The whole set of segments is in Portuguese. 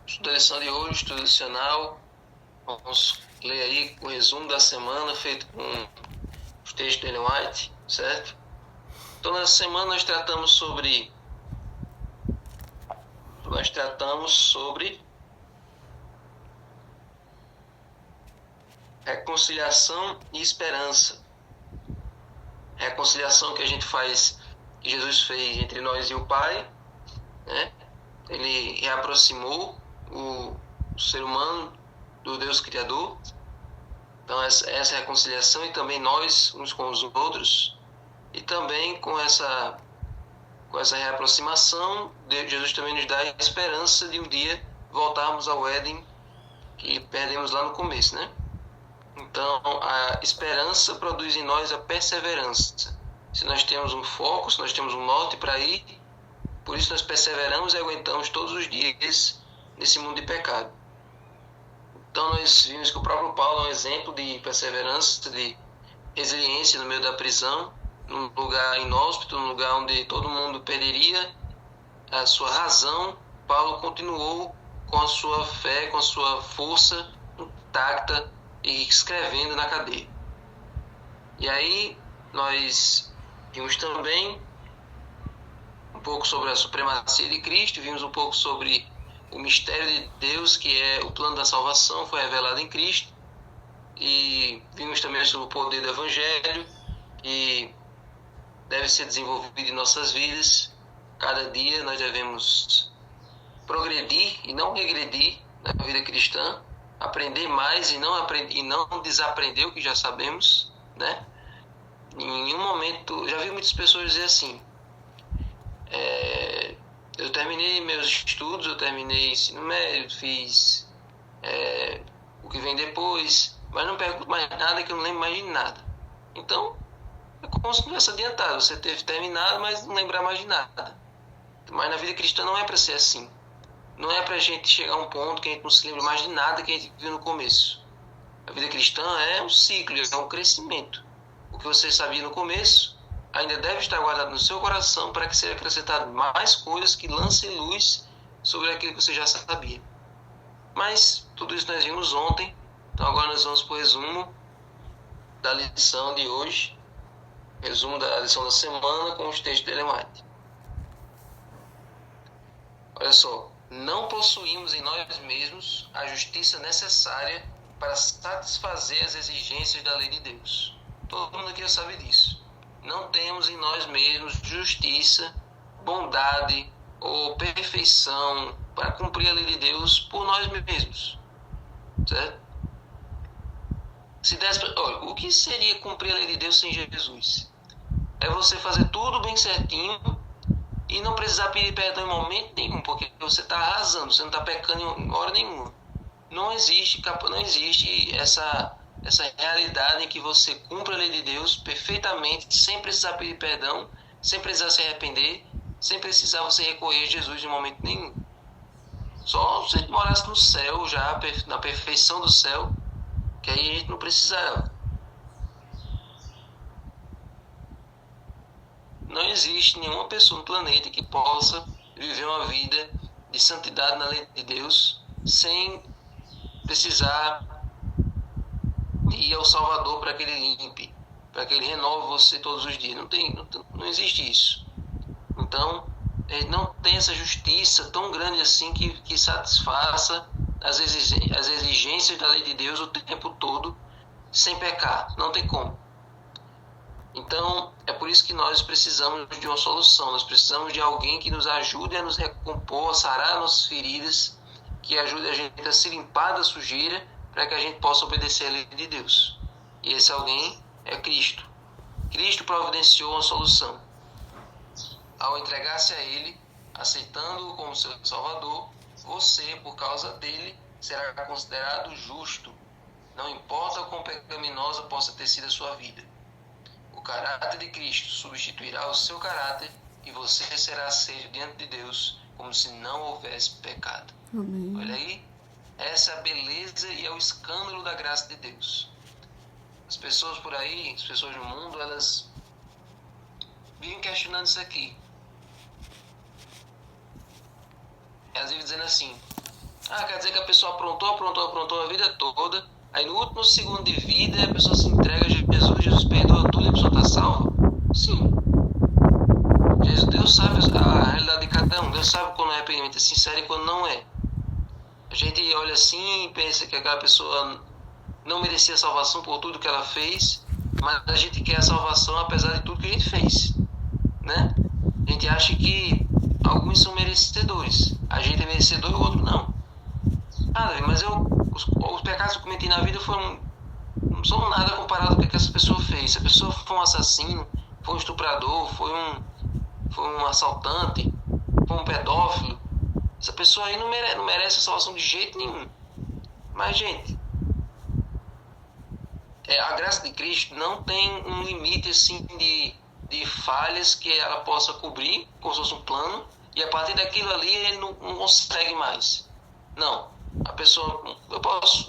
Estudo a lição de hoje, estudo adicional. Vamos ler aí o resumo da semana feito com os textos de Ellen White, certo? Então, nessa semana nós tratamos sobre reconciliação e esperança. Reconciliação que a gente faz, que Jesus fez entre nós e o Pai, né? Ele reaproximou o ser humano do Deus Criador. Então essa reconciliação, e também nós uns com os outros, e também com essa reaproximação, Jesus também nos dá a esperança de um dia voltarmos ao Éden que perdemos lá no começo, né? Então a esperança produz em nós a perseverança. Se nós temos um foco, se nós temos um norte para ir, por isso nós perseveramos e aguentamos todos os dias nesse mundo de pecado. Então nós vimos que o próprio Paulo é um exemplo de perseverança, de resiliência no meio da prisão, num lugar inóspito, num lugar onde todo mundo perderia a sua razão. Paulo continuou com a sua fé, com a sua força intacta e escrevendo na cadeia. E aí nós vimos também um pouco sobre a supremacia de Cristo, vimos um pouco sobre o mistério de Deus, que é o plano da salvação, foi revelado em Cristo. E vimos também sobre o poder do Evangelho, que deve ser desenvolvido em nossas vidas. Cada dia nós devemos progredir e não regredir na vida cristã, aprender mais e não desaprender o que já sabemos, né? Em nenhum momento, já vi muitas pessoas dizer assim: eu terminei meus estudos, eu terminei ensino médio, fiz o que vem depois, mas não pergunto mais nada, que eu não lembro mais de nada. Então, é como se não tivesse adiantado. Você teve terminado, mas não lembrar mais de nada. Mas na vida cristã não é para ser assim. Não é para a gente chegar a um ponto que a gente não se lembra mais de nada que a gente viu no começo. A vida cristã é um ciclo, é um crescimento. O que você sabia no começo ainda deve estar guardado no seu coração para que seja acrescentado mais coisas que lancem luz sobre aquilo que você já sabia. Mas tudo isso nós vimos ontem, então agora nós vamos para o resumo da lição de hoje, resumo da lição da semana com os textos de Ellen White. Olha só, não possuímos em nós mesmos a justiça necessária para satisfazer as exigências da lei de Deus. Todo mundo aqui já sabe disso. Não temos em nós mesmos justiça, bondade ou perfeição para cumprir a lei de Deus por nós mesmos, certo? Olha, o que seria cumprir a lei de Deus sem Jesus? É você fazer tudo bem certinho e não precisar pedir perdão em momento nenhum, porque você está arrasando, você não está pecando em hora nenhuma. Não existe essa realidade em que você cumpre a lei de Deus perfeitamente, sem precisar pedir perdão, sem precisar se arrepender, sem precisar você recorrer a Jesus em momento nenhum. Só se a gente morasse no céu já, na perfeição do céu, que aí a gente não precisava. Não existe nenhuma pessoa no planeta que possa viver uma vida de santidade na lei de Deus sem precisar ir ao Salvador para que ele limpe, para que ele renove você todos os dias. Não existe isso. Então, não tem essa justiça tão grande assim que satisfaça as exigências da lei de Deus o tempo todo, sem pecar. Não tem como. Então, é por isso que nós precisamos de uma solução. Nós precisamos de alguém que nos ajude a nos recompor, a sarar nossas feridas, que ajude a gente a se limpar da sujeira, para que a gente possa obedecer a lei de Deus. E esse alguém é Cristo. Cristo providenciou uma solução. Ao entregar-se a Ele, aceitando-o como seu Salvador, você, por causa dele, será considerado justo. Não importa o quão pecaminosa possa ter sido a sua vida. O caráter de Cristo substituirá o seu caráter e você será aceito diante de Deus como se não houvesse pecado. Amém. Olha aí, essa é a beleza e é o escândalo da graça de Deus. As pessoas por aí, as pessoas no mundo, elas vivem questionando isso aqui. Elas vivem dizendo assim: Quer dizer que a pessoa aprontou a vida toda, aí no último segundo de vida a pessoa se entrega a Jesus perdoa tudo e a pessoa está salva? Sim. Deus sabe a realidade de cada um, Deus sabe quando o arrependimento é sincero e quando não é. A gente olha assim e pensa que aquela pessoa não merecia salvação por tudo que ela fez, mas a gente quer a salvação apesar de tudo que a gente fez, né? A gente acha que alguns são merecedores, a gente é merecedor e o outro não. Mas os pecados que eu cometi na vida não são nada comparado com o que essa pessoa fez. Se a pessoa foi um assassino, foi um estuprador, foi um assaltante, foi um pedófilo, essa pessoa aí não merece a salvação de jeito nenhum. Mas, gente, a graça de Cristo não tem um limite assim de falhas que ela possa cobrir, como se fosse um plano, e a partir daquilo ali ele não consegue mais. Não. A pessoa,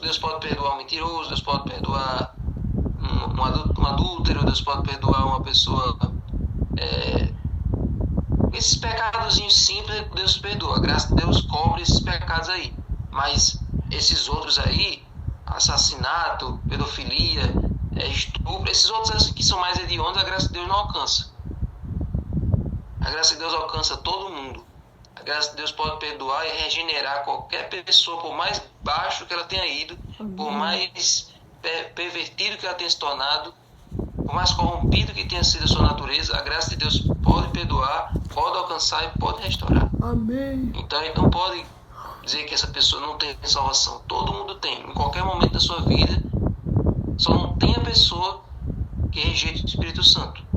Deus pode perdoar um mentiroso, Deus pode perdoar um adúltero, Deus pode perdoar uma pessoa. Esses pecadozinhos simples, Deus perdoa. A graça de Deus cobre esses pecados aí. Mas esses outros aí, assassinato, pedofilia, estupro, esses outros assim, que são mais hediondos, a graça de Deus não alcança. A graça de Deus alcança todo mundo. A graça de Deus pode perdoar e regenerar qualquer pessoa, por mais baixo que ela tenha ido, por mais pervertido que ela tenha se tornado, por mais corrompido que tenha sido a sua natureza, a graça de Deus pode perdoar, pode alcançar e pode restaurar. Amém. Então a gente não pode dizer que essa pessoa não tem salvação. Todo mundo tem. Em qualquer momento da sua vida, só não tem a pessoa que rejeita o Espírito Santo.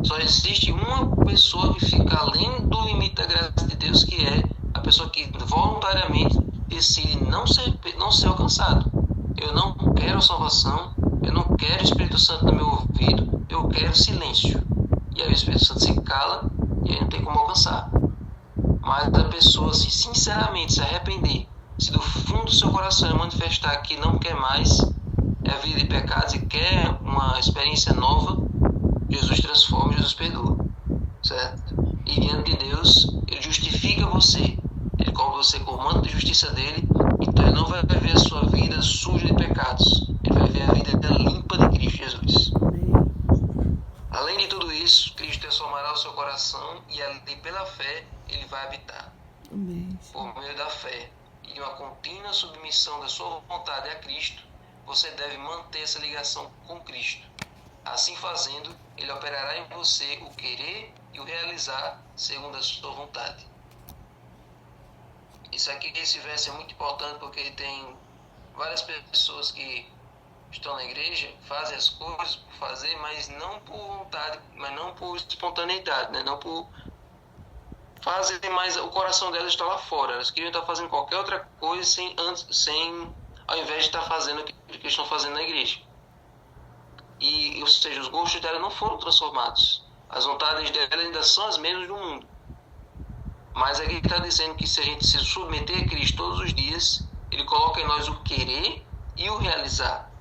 Só existe uma pessoa que fica além do limite da graça de Deus, que é a pessoa que voluntariamente decide não ser alcançado. Eu não quero salvação, eu não quero o Espírito Santo no meu ouvido, eu quero silêncio. E aí o Espírito Santo se cala e aí não tem como alcançar. Mas a pessoa, se sinceramente se arrepender, se do fundo do seu coração manifestar que não quer mais a vida de pecados e quer uma experiência nova, Jesus transforma, Jesus perdoa, certo? E diante de Deus, Ele justifica você, Ele coloca você com o manto de justiça dEle, então Ele não vai ver a sua vida suja de pecados, Ele vai ver a vida limpa de Cristo Jesus. Além de tudo isso, Cristo transformará o seu coração e ali pela fé Ele vai habitar. Amém. Por meio da fé e uma contínua submissão da sua vontade a Cristo, você deve manter essa ligação com Cristo. Assim fazendo, Ele operará em você o querer e o realizar segundo a sua vontade. Esse verso é muito importante porque tem várias pessoas que estão na igreja, fazem as coisas por fazer, mas não por vontade, mas não por espontaneidade, né? Não por fazer, mas o coração delas está lá fora. Elas queriam estar fazendo qualquer outra coisa ao invés de estar fazendo o que eles estão fazendo na igreja. Ou seja, os gostos dela não foram transformados. As vontades dela ainda são as mesmas do mundo. Mas aqui está dizendo que se a gente se submeter a Cristo todos os dias, Ele coloca em nós o querer e o realizar.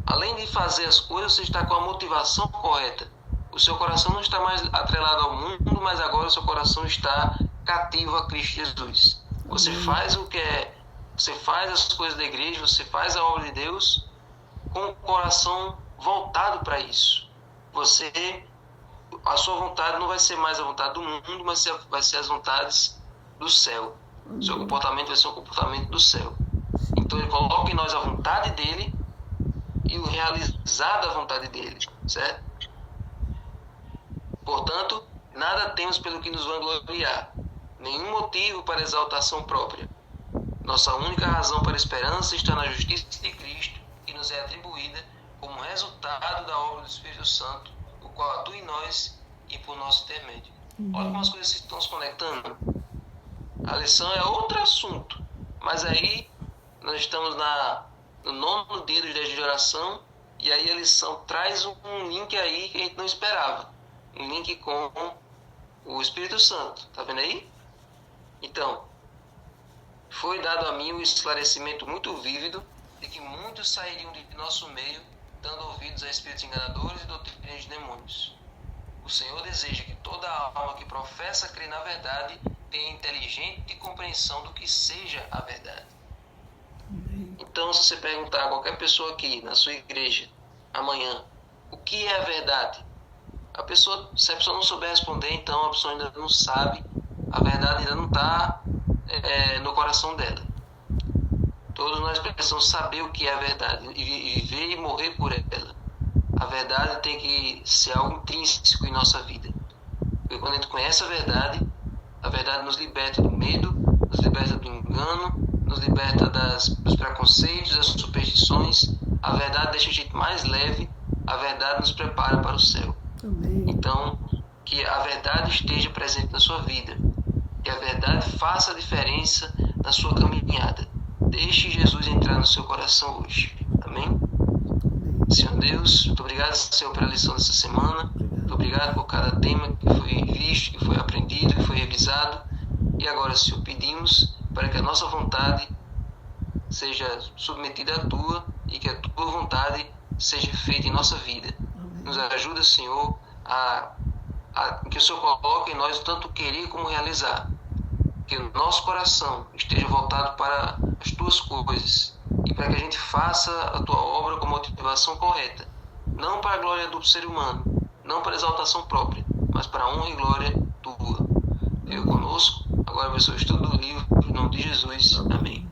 Além de fazer as coisas, você está com a motivação correta. O seu coração não está mais atrelado ao mundo, mas agora o seu coração está cativo a Cristo Jesus. Você faz você faz as coisas da igreja, você faz a obra de Deus com o coração voltado para isso. A sua vontade não vai ser mais a vontade do mundo, mas vai ser as vontades do céu. O seu comportamento vai ser um comportamento do céu. Então Ele coloca em nós a vontade dEle e o realizar da vontade dEle, certo? Portanto, nada temos pelo que nos vangloriar, nenhum motivo para exaltação própria. Nossa única razão para a esperança está na justiça de Cristo, que nos é atribuída como resultado da obra do Espírito Santo, o qual atua em nós e por nosso intermédio. Olha como as coisas estão se conectando. A lição é outro assunto, mas aí nós estamos no 9º dia dos 10 dias de oração, e aí a lição traz um link aí que a gente não esperava. Um link com o Espírito Santo. Tá vendo aí? Então, foi dado a mim um esclarecimento muito vívido de que muitos sairiam de nosso meio, dando ouvidos a espíritos enganadores e doutrinas de demônios. O Senhor deseja que toda alma que professa crer na verdade tenha inteligente compreensão do que seja a verdade. Então, se você perguntar a qualquer pessoa aqui na sua igreja amanhã, o que é a verdade? Se a pessoa não souber responder, então a pessoa ainda não sabe, a verdade ainda não está no coração dela. Todos nós precisamos saber o que é a verdade e viver e morrer por ela. A verdade tem que ser algo intrínseco em nossa vida. Porque quando a gente conhece a verdade nos liberta do medo, nos liberta do engano, nos liberta dos preconceitos, das superstições. A verdade deixa a gente mais leve, a verdade nos prepara para o céu. Amém. Então, que a verdade esteja presente na sua vida, que a verdade faça a diferença na sua caminhada. Deixe Jesus entrar no seu coração hoje. Amém? Senhor Deus, muito obrigado, Senhor, pela lição dessa semana. Muito obrigado por cada tema que foi visto, que foi aprendido, que foi revisado. E agora, Senhor, pedimos para que a nossa vontade seja submetida à Tua e que a Tua vontade seja feita em nossa vida. Nos ajuda, Senhor, que o Senhor coloque em nós tanto querer como realizar. Que o nosso coração esteja voltado para as Tuas coisas e para que a gente faça a Tua obra com motivação correta. Não para a glória do ser humano, não para a exaltação própria, mas para a honra e glória Tua. Eu conosco, agora vai ser o estudo do livro, em nome de Jesus. Amém.